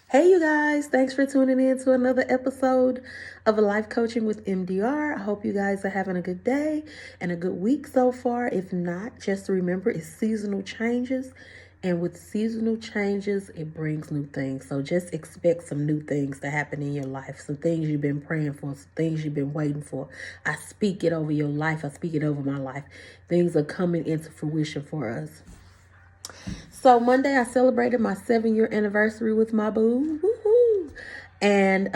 Hey, you guys, thanks for tuning in to another episode of Life Coaching with MDR. I hope you guys are having a good day and a good week so far. If not, just remember it's seasonal changes, and with seasonal changes, it brings new things. So just expect some new things to happen in your life, some things you've been praying for, some things you've been waiting for. I speak it over your life, I speak it over my life. Things are coming into fruition for us. So Monday I celebrated my 7-year anniversary with my boo. Woo-hoo. And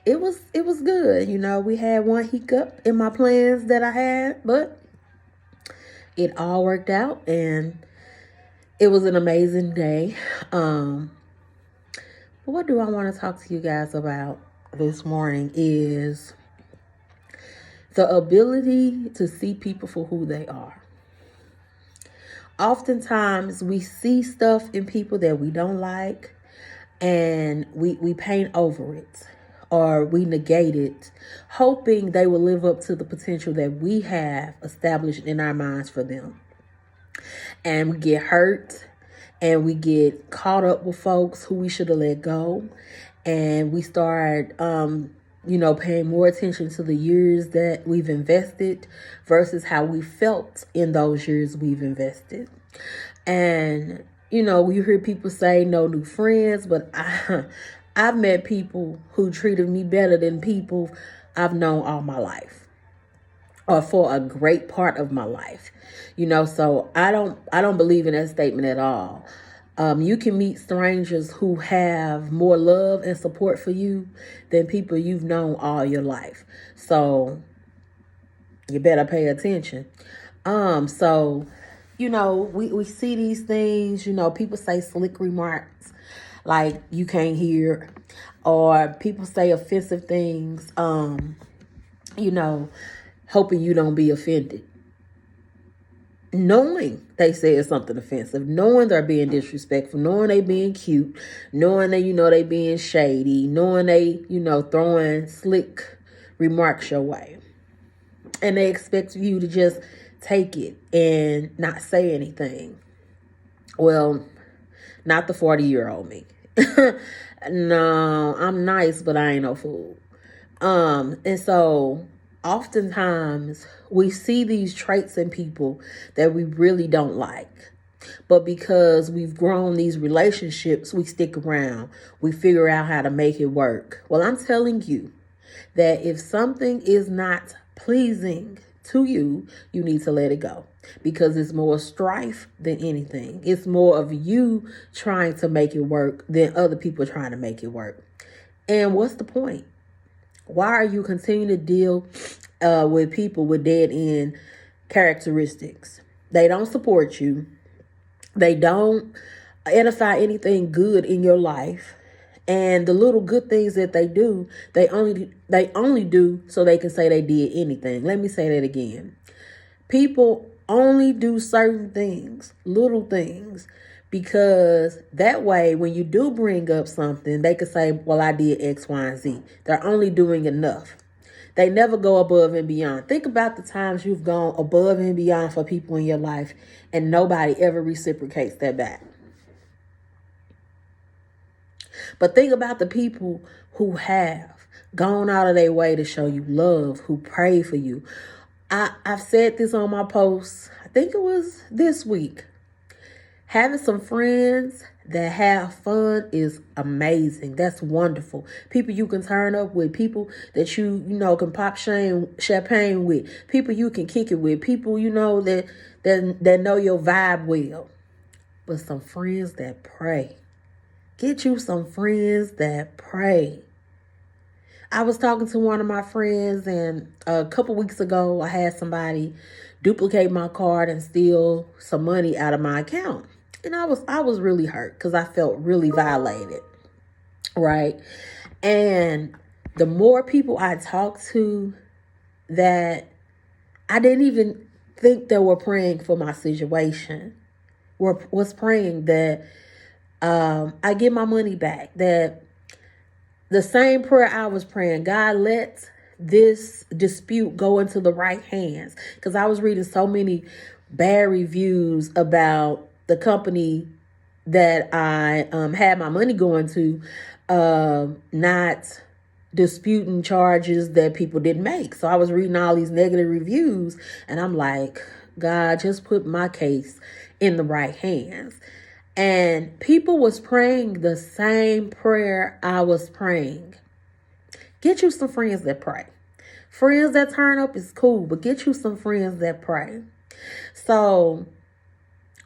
it was good. You know, we had one hiccup in my plans that I had, but it all worked out and it was an amazing day. What do I want to talk to you guys about this morning is the ability to see people for who they are. Oftentimes we see stuff in people that we don't like and we paint over it or we negate it, hoping they will live up to the potential that we have established in our minds for them. And we get hurt and we get caught up with folks who we should have let go. And we start, paying more attention to the years that we've invested versus how we felt in those years we've invested. And, you hear people say no new friends, but I've met people who treated me better than people I've known all my life or for a great part of my life. So I don't believe in that statement at all. You can meet strangers who have more love and support for you than people you've known all your life. So you better pay attention. We see these things, people say slick remarks like you can't hear, or people say offensive things, hoping you don't be offended. Knowing they said something offensive, knowing they're being disrespectful, knowing they being cute, knowing that, they being shady, knowing they, throwing slick remarks your way. And they expect you to just take it and not say anything. Well, not the 40-year-old me. No, I'm nice, but I ain't no fool. And so oftentimes we see these traits in people that we really don't like. But because we've grown these relationships, we stick around. We figure out how to make it work. Well, I'm telling you that if something is not pleasing to you, you need to let it go, because it's more strife than anything. It's more of you trying to make it work than other people trying to make it work. And what's the point? Why are you continuing to deal with people with dead end characteristics? They don't support you. They don't edify anything good in your life. And the little good things that they do, they only do so they can say they did anything. Let me say that again. People only do certain things, little things, because that way when you do bring up something, they can say, well, I did X, Y, and Z. They're only doing enough. They never go above and beyond. Think about the times you've gone above and beyond for people in your life and nobody ever reciprocates that back. But think about the people who have gone out of their way to show you love, who pray for you. I've said this on my post, I think it was this week. Having some friends that have fun is amazing. That's wonderful. People you can turn up with, people that you can pop champagne with, people you can kick it with, people that know your vibe well. But some friends that pray. Get you some friends that pray. I was talking to one of my friends, and a couple weeks ago, I had somebody duplicate my card and steal some money out of my account. And I was really hurt because I felt really violated, right? And the more people I talked to that I didn't even think they were praying for my situation, was praying that I get my money back, that the same prayer I was praying, God, let this dispute go into the right hands. Because I was reading so many bad reviews about the company that I had my money going to, not disputing charges that people didn't make. So I was reading all these negative reviews, and I'm like, God, just put my case in the right hands. And people was praying the same prayer I was praying. Get you some friends that pray. Friends that turn up is cool, but get you some friends that pray. So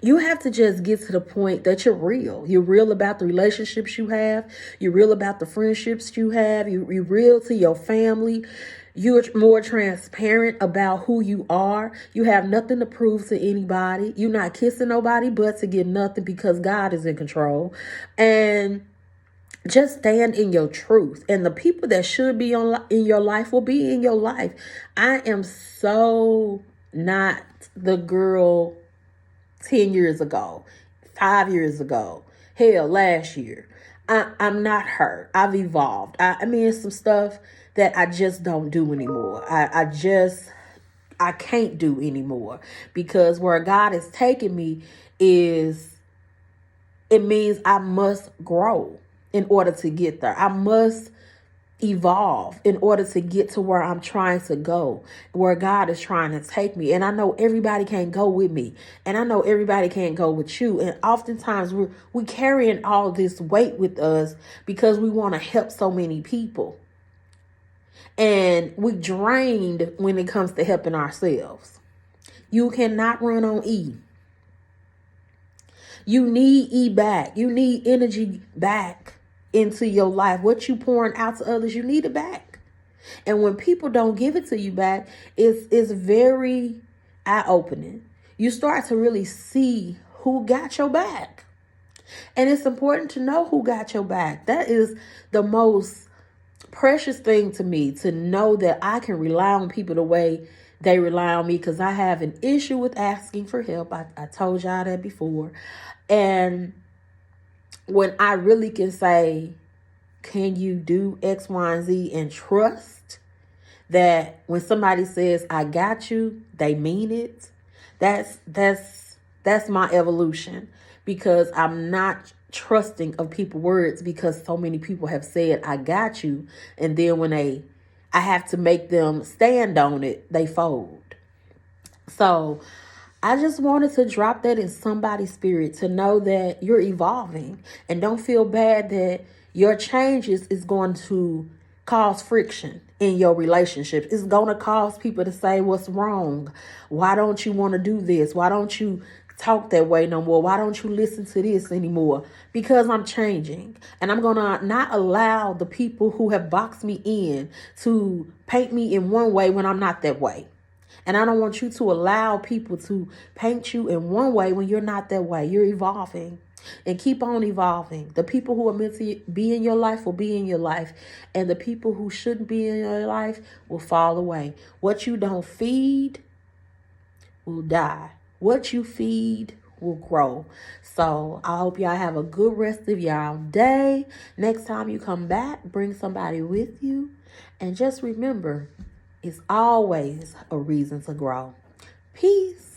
you have to just get to the point that you're real. You're real about the relationships you have. You're real about the friendships you have. You're real to your family. You're more transparent about who you are. You have nothing to prove to anybody. You're not kissing nobody but to get nothing, because God is in control. And just stand in your truth. And the people that should be in your life will be in your life. I am so not the girl 10 years ago, 5 years ago, hell, last year. I'm not her. I've evolved. I mean, it's some stuff that I just don't do anymore. I can't do anymore, because where God is taking me is, it means I must grow in order to get there. I must evolve in order to get to where I'm trying to go, where God is trying to take me. And I know everybody can't go with me, and I know everybody can't go with you. And oftentimes we carrying all this weight with us because we want to help so many people, and we drained when it comes to helping ourselves. You cannot run on E. You need E back. You need energy back into your life. What you pouring out to others, you need it back. And when people don't give it to you back, it's very eye-opening. You start to really see who got your back. And it's important to know who got your back. That is the most precious thing to me, to know that I can rely on people the way they rely on me, because I have an issue with asking for help. I told y'all that before. And when I really can say, can you do X, Y, and Z, and trust that when somebody says, I got you, they mean it. That's my evolution, because I'm not trusting of people's words, because so many people have said, I got you. And then when I have to make them stand on it, they fold. So I just wanted to drop that in somebody's spirit, to know that you're evolving, and don't feel bad that your changes is going to cause friction in your relationship. It's going to cause people to say, what's wrong? Why don't you want to do this? Why don't you talk that way no more? Why don't you listen to this anymore? Because I'm changing, and I'm going to not allow the people who have boxed me in to paint me in one way when I'm not that way. And I don't want you to allow people to paint you in one way when you're not that way. You're evolving, and keep on evolving. The people who are meant to be in your life will be in your life, and the people who shouldn't be in your life will fall away. What you don't feed will die. What you feed will grow. So I hope y'all have a good rest of y'all day. Next time you come back, bring somebody with you. And just remember, it's always a reason to grow. Peace.